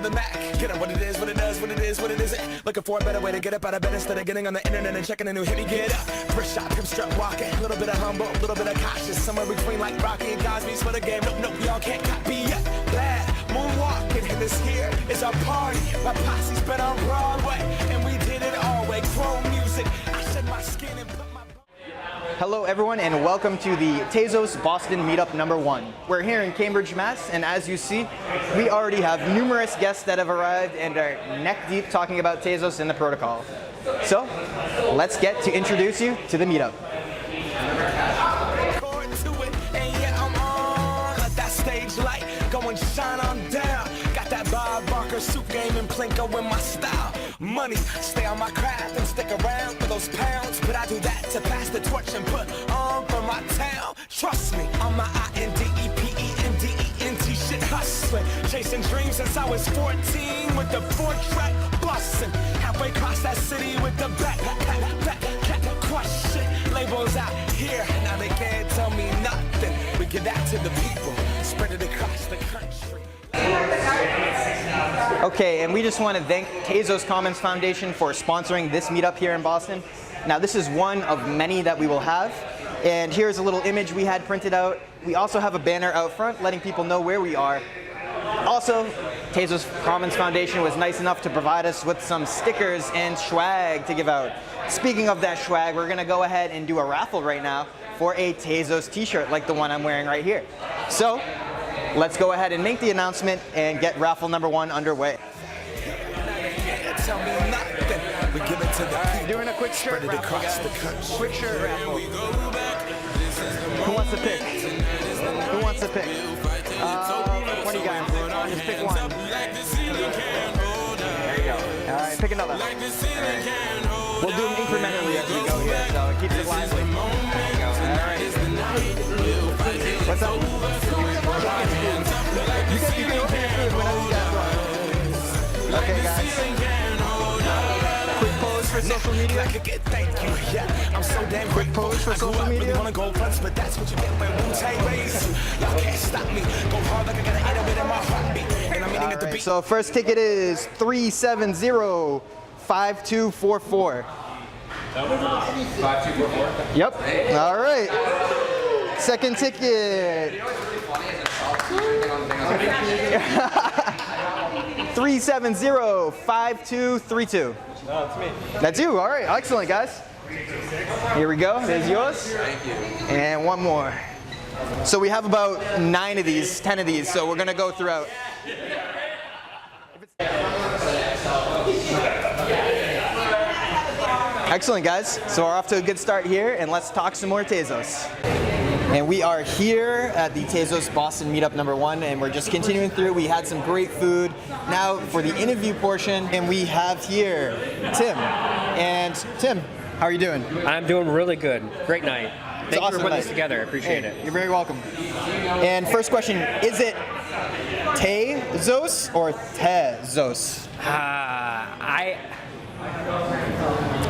of the Mac. Get up what it is, what it does, what it is, what it isn't. Looking for a better way to get up out of bed instead of getting on the internet and checking a new hit. Me get up, first shot, pimp strut walking. A little bit of humble, a little bit of cautious. Somewhere between like Rocky and Cosby's for the game. Nope, nope, y'all can't copy yet. Glad moonwalking, and this here is our party. My posse's been on Broadway, and we did it all way. Chrome music, I shed my skin and put my... Hello everyone and welcome to the Tezos Boston Meetup number 1. We're here in Cambridge, Mass, and as you see, we already have numerous guests that have arrived and are neck deep talking about Tezos and the protocol. So, let's get to introduce you to the meetup. Soup game and Plinko in my style. Money, stay on my craft and stick around for those pounds. But I do that to pass the torch and put on for my town. Trust me, on my INDEPENDENT shit hustling. Chasing dreams since I was 14 with the 4-track bustin'. Halfway across that city with the back crush shit. Labels out here, now they can't tell me nothing. We give that to the people, spread it across the country. Okay, and we just want to thank Tezos Commons Foundation for sponsoring this meetup here in Boston. Now this is one of many that we will have, and here's a little image we had printed out. We also have a banner out front letting people know where we are. Also, Tezos Commons Foundation was nice enough to provide us with some stickers and swag to give out. Speaking of that swag, we're going to go ahead and do a raffle right now for a Tezos t-shirt like the one I'm wearing right here. So, let's go ahead and make the announcement and get raffle number 1 underway. Doing a quick shirt raffle, guys. Quick shirt raffle. Who wants to pick? Who wants to pick? What do you got? Just pick one. There you go. All right, pick another. All right. We'll do them incrementally as we go here, so it keeps it lively. There you go. All right. What's up? You can open your food whenever you guys want. Okay, guys. Quick pose for social media. I'm so damn quick pose for social media. Wanna go fronts, but that's what you get when Montage race. Y'all can't stop me. Go hard like I got an 808 in my heartbeat. And I'm eating at the beat. So first ticket is 370-5244. 5244? Yep. All right. Second ticket. 370-5232. That's me. That's you. All right. Excellent, guys. Here we go. There's yours. Thank you. And one more. So we have about 9 of these, 10 of these, so we're going to go throughout. Excellent, guys. So we're off to a good start here, and let's talk some more Tezos. And we are here at the Tezos Boston Meetup number 1, and we're just continuing through. We had some great food. Now for the interview portion, and we have here Tim. And Tim, how are you doing? I'm doing really good. Great night. Thank you for putting this together. I appreciate it. You're very welcome. And first question, is it Tezos or Tezos?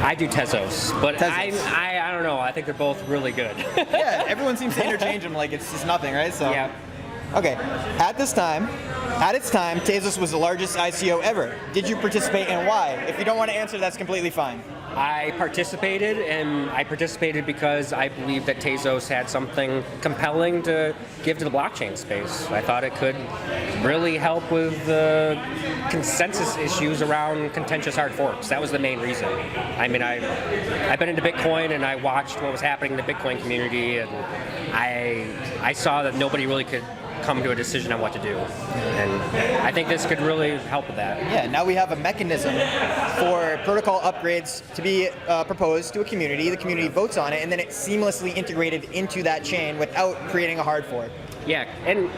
I do Tezos, but Tezos. I don't know. I think they're both really good. Yeah, everyone seems to interchange them like it's just nothing, right? So. Yeah. Okay, at its time, Tezos was the largest ICO ever. Did you participate and why? If you don't want to answer, that's completely fine. I participated, and I participated because I believed that Tezos had something compelling to give to the blockchain space. I thought it could really help with the consensus issues around contentious hard forks. That was the main reason. I mean, I've been into Bitcoin, and I watched what was happening in the Bitcoin community, and I saw that nobody really could come to a decision on what to do. And I think this could really help with that. Yeah, now we have a mechanism for protocol upgrades to be proposed to a community. The community votes on it, and then it's seamlessly integrated into that chain without creating a hard fork. Yeah, and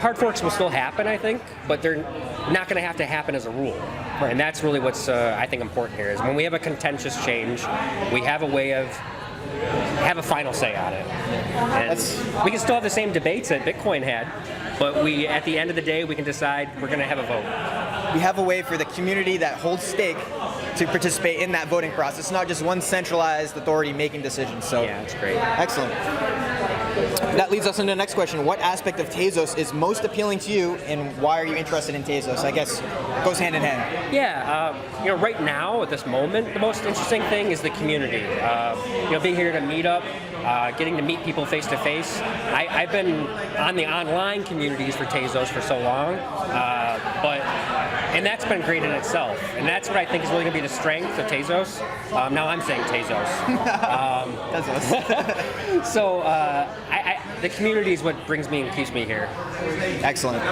hard forks will still happen, I think, but they're not going to happen as a rule. Right. And that's really what's I think important here is when we have a contentious change, we have a way of have a final say on it. And we can still have the same debates that Bitcoin had, but at the end of the day, we can decide we're going to have a vote. We have a way for the community that holds stake to participate in that voting process, not just one centralized authority making decisions. So yeah, it's great. Excellent. That leads us into the next question. What aspect of Tezos is most appealing to you, and why are you interested in Tezos? I guess goes hand in hand. Yeah, right now at this moment, the most interesting thing is the community. Being here at a meetup, getting to meet people face to face. I've been on the online communities for Tezos for so long, and that's been great in itself. And that's what I think is really going to be the strength of Tezos. Now I'm saying Tezos. Tezos. So the community is what brings me and keeps me here. Excellent.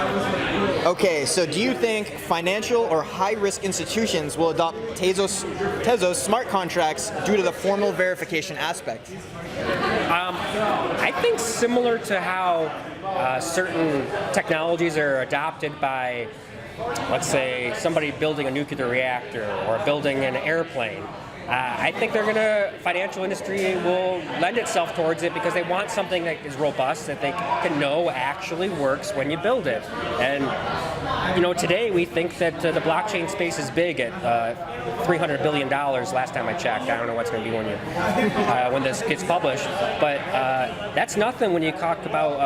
Okay, so do you think financial or high-risk institutions will adopt Tezos smart contracts due to the formal verification aspect? I think similar to how certain technologies are adopted by, let's say, somebody building a nuclear reactor or building an airplane. I think financial industry will lend itself towards it because they want something that is robust, that they can know actually works when you build it. And today we think that the blockchain space is big at $300 billion last time I checked. I don't know what's going to be when this gets published, but that's nothing when you talk about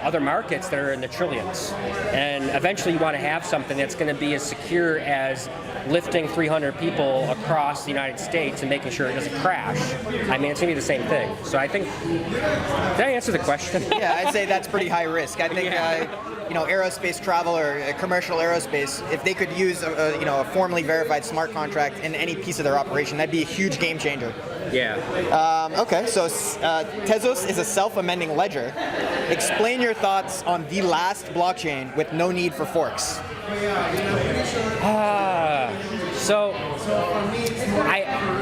other markets that are in the trillions. And eventually you want to have something that's going to be as secure as lifting 300 people across the United States and making sure it doesn't crash. I mean, it's going to be the same thing. So I think, did I answer the question? Yeah, I'd say that's pretty high risk. I think, aerospace travel or commercial aerospace, if they could use a formally verified smart contract in any piece of their operation, that'd be a huge game changer. Yeah. Okay, so Tezos is a self-amending ledger. Explain your thoughts on the last blockchain with no need for forks.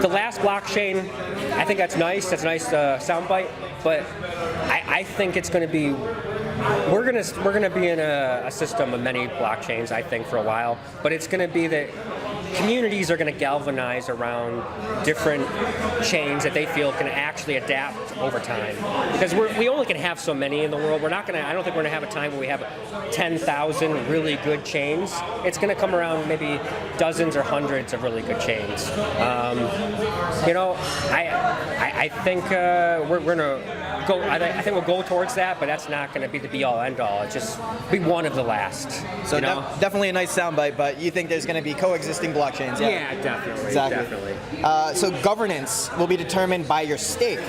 The last blockchain, I think that's nice. That's a nice soundbite. But I think it's going to be. We're gonna be in a system of many blockchains, I think, for a while. But it's going to be that communities are going to galvanize around different chains that they feel can actually adapt over time. Because we only can have so many in the world. I don't think we're going to have a time where we have 10,000 really good chains. It's going to come around maybe dozens or hundreds of really good chains. I think we're going to go. I think we'll go towards that, but that's not going to be the be-all, end-all. It's just be one of the last. So definitely a nice soundbite, but you think there's going to be coexisting blockchains? Yeah, definitely. Exactly. Definitely. So governance will be determined by your stake.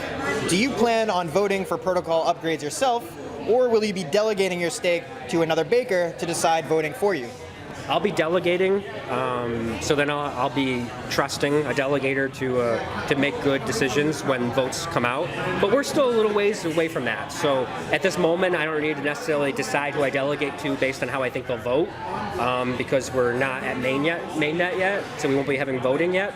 Do you plan on voting for protocol upgrades yourself, or will you be delegating your stake to another baker to decide voting for you? I'll be delegating, so then I'll be trusting a delegator to make good decisions when votes come out. But we're still a little ways away from that. So at this moment, I don't need to necessarily decide who I delegate to based on how I think they'll vote, because we're not at mainnet yet, so we won't be having voting yet.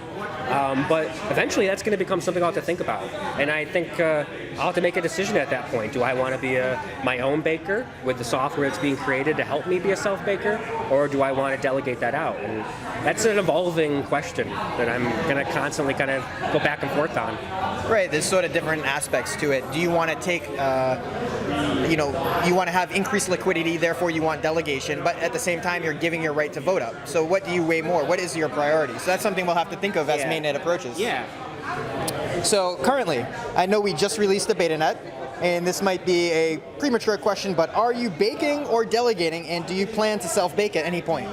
But eventually, that's going to become something I'll have to think about. And I think I'll have to make a decision at that point. Do I want to be my own baker with the software that's being created to help me be a self-baker, or do I want to delegate that out? And that's an evolving question that I'm going to constantly kind of go back and forth on. Right, there's sort of different aspects to it. Do you want to take, you want to have increased liquidity, therefore you want delegation, but at the same time you're giving your right to vote up. So what do you weigh more? What is your priority? So that's something we'll have to think of as mainnet approaches. Yeah. So currently, I know we just released the beta net, and this might be a premature question, but are you baking or delegating, and do you plan to self-bake at any point?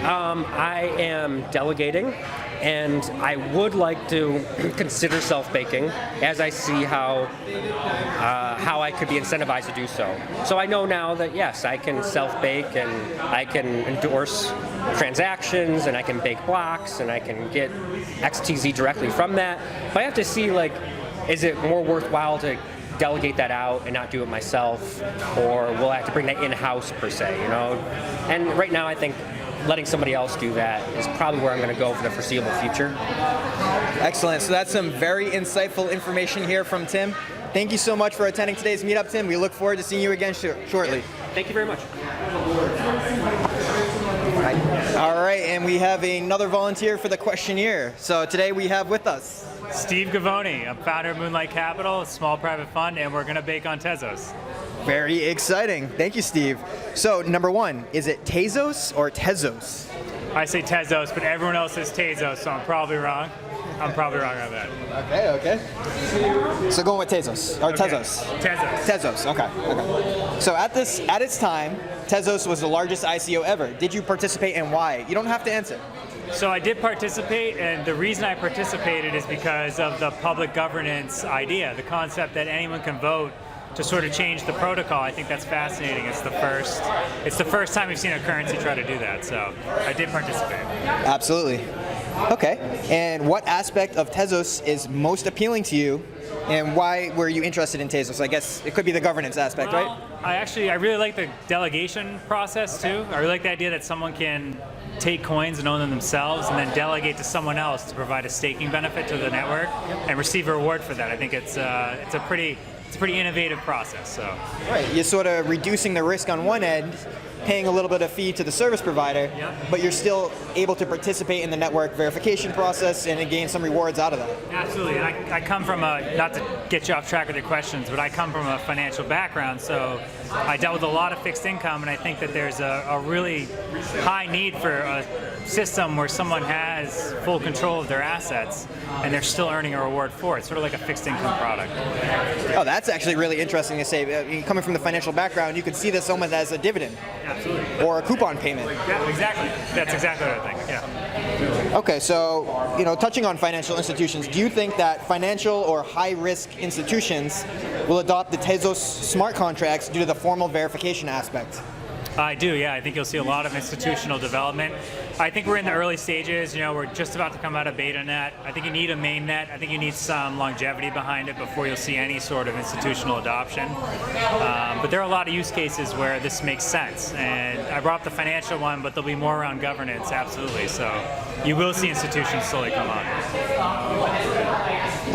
I am delegating, and I would like to consider self-baking as I see how I could be incentivized to do so. So I know now that yes, I can self-bake and I can endorse transactions and I can bake blocks and I can get XTZ directly from that. But I have to see, is it more worthwhile to delegate that out and not do it myself, or will I have to bring that in-house per se, And right now I think letting somebody else do that is probably where I'm going to go for the foreseeable future. Excellent. So that's some very insightful information here from Tim. Thank you so much for attending today's meetup, Tim. We look forward to seeing you again shortly. Thank you very much. All right, and we have another volunteer for the questionnaire. So today we have with us Steve Gavoni. I'm founder of Moonlight Capital, a small private fund, and we're going to bake on Tezos. Very exciting. Thank you, Steve. So number one, is it Tezos or Tezos? I say Tezos, but everyone else says Tezos, so I'm probably wrong. I'm probably wrong on that. Okay. So going with Tezos, or Okay. Tezos. Tezos. Tezos, okay. So at its time, Tezos was the largest ICO ever. Did you participate and why? You don't have to answer. So I did participate, and the reason I participated is because of the public governance idea, the concept that anyone can vote to sort of change the protocol. I think that's fascinating. It's the first time we've seen a currency try to do that. So I did participate. Absolutely. Okay. And what aspect of Tezos is most appealing to you, and why were you interested in Tezos? I guess it could be the governance aspect, right? I really like the delegation process too. I really like the idea that someone can take coins and own them themselves and then delegate to someone else to provide a staking benefit to the network and receive a reward for that. I think it's a pretty innovative process. So Right. You're sort of reducing the risk on one end, paying a little bit of fee to the service provider, but you're still able to participate in the network verification process and gain some rewards out of that. absolutely, and I come from not to get you off track with your questions, but I come from a financial background, so I dealt with a lot of fixed income, and I think that there's a really high need for a system where someone has full control of their assets and they're still earning a reward for it, sort of like a fixed income product. Oh, that's actually really interesting to say. I mean, coming from the financial background, you could see this almost as a dividend Absolutely. or a coupon payment. Yeah, exactly. That's exactly what I think. Yeah. Okay, so touching on financial institutions, do you think that financial or high-risk institutions will adopt the Tezos smart contracts due to the formal verification aspect? I do, yeah. I think you'll see a lot of institutional development. I think we're in the early stages. We're just about to come out of beta net. I think you need a main net. I think you need some longevity behind it before you'll see any sort of institutional adoption. But there are a lot of use cases where this makes sense. And I brought up the financial one, but there'll be more around governance, absolutely. So you will see institutions slowly come on.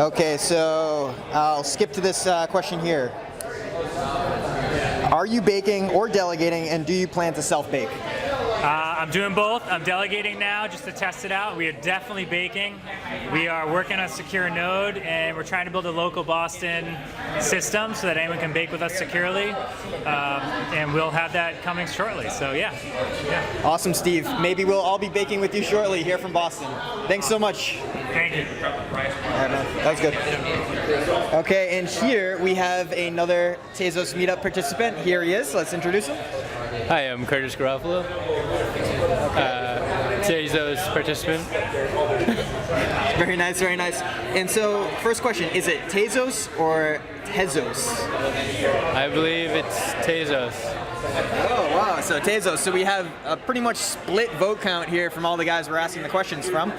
Okay, so I'll skip to this question here. Are you baking or delegating, and do you plan to self-bake? I'm doing both. I'm delegating now just to test it out. We are definitely baking. We are working on a secure node, and we're trying to build a local Boston system so that anyone can bake with us securely. And we'll have that coming shortly. So yeah. Awesome, Steve. Maybe we'll all be baking with you shortly here from Boston. Thanks so much. Thank you. All right, man. That was good. Okay, and here we have another Tezos Meetup participant. Here he is. Let's introduce him. Hi, I'm Curtis Raffle, Tezos participant. Very nice, very nice. And so, first question, is it Tezos or Tezos? I believe it's Tezos. Oh, wow. So Tezos. So we have a pretty much split vote count here from all the guys we're asking the questions from.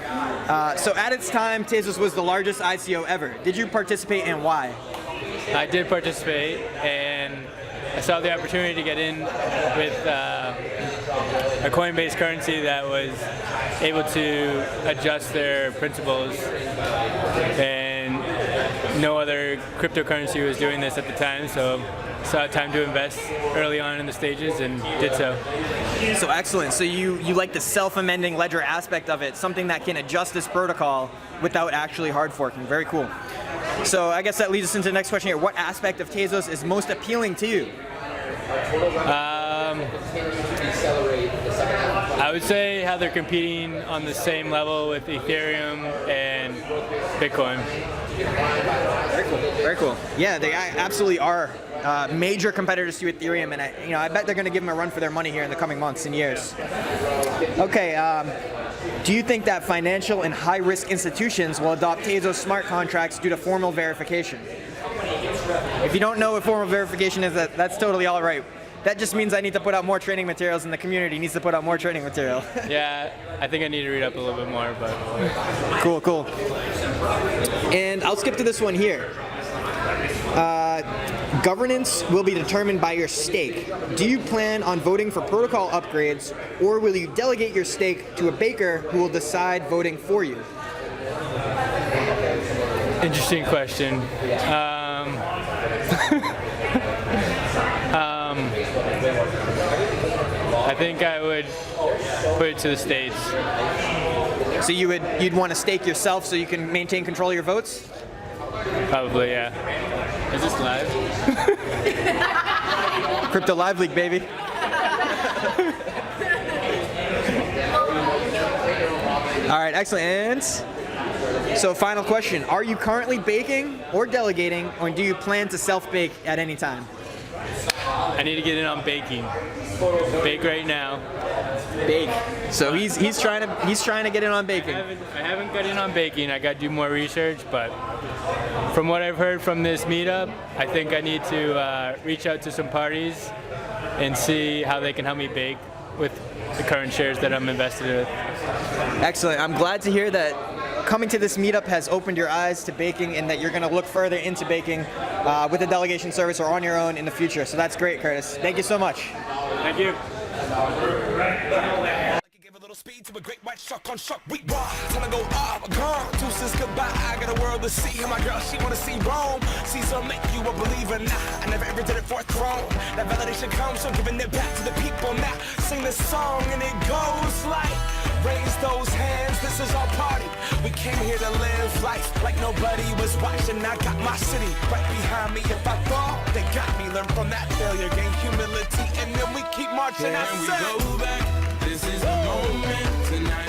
So at its time, Tezos was the largest ICO ever. Did you participate and why? I did participate, and I saw the opportunity to get in with a coin-based currency that was able to adjust their principles, and no other cryptocurrency was doing this at the time, so saw time to invest early on in the stages and did so. So excellent. So you like the self-amending ledger aspect of it, something that can adjust this protocol without actually hard forking. Very cool. So I guess that leads us into the next question here. What aspect of Tezos is most appealing to you? I would say how they're competing on the same level with Ethereum and Bitcoin. Very cool. Very cool. Yeah, they absolutely are major competitors to Ethereum, and I bet they're going to give them a run for their money here in the coming months and years. Okay. Do you think that financial and high-risk institutions will adopt Tezos smart contracts due to formal verification? If you don't know what formal verification is, that's totally all right. That just means I need to put out more training materials, and the community needs to put out more training material. Yeah, I think I need to read up a little bit more, but Cool. And I'll skip to this one here. Governance will be determined by your stake. Do you plan on voting for protocol upgrades, or will you delegate your stake to a baker who will decide voting for you? interesting question. I think I would put it to the states. So you'd want to stake yourself so you can maintain control of your votes? Probably, yeah. Is this live? Crypto Live League, baby. All right, excellent. And so final question, are you currently baking or delegating, or do you plan to self-bake at any time? I need to get in on baking. Bake right now. Bake. So he's trying to get in on baking. I haven't got in on baking. I got to do more research, but from what I've heard from this meetup, I think I need to reach out to some parties and see how they can help me bake with the current shares that I'm invested with. Excellent. I'm glad to hear that coming to this meetup has opened your eyes to baking and that you're going to look further into baking with a delegation service or on your own in the future. So that's great, Curtis. Thank you so much. Thank you. Give a little speed to a great white shark on shark week. Time to go off, gone. Deuces goodbye. I got a world to see. And my girl, she wanna see Rome. Caesar make you a believer. Nah, I never ever did it for a throne. That validation comes from giving it back to the people. Now sing this song and it goes like, raise those hands. This is our party. We came here to live life like nobody was watching. I got my city right behind me. If I fall, they got me. Learn from that failure, gain humility, and then we keep marching. Can we go back? This is the moment tonight.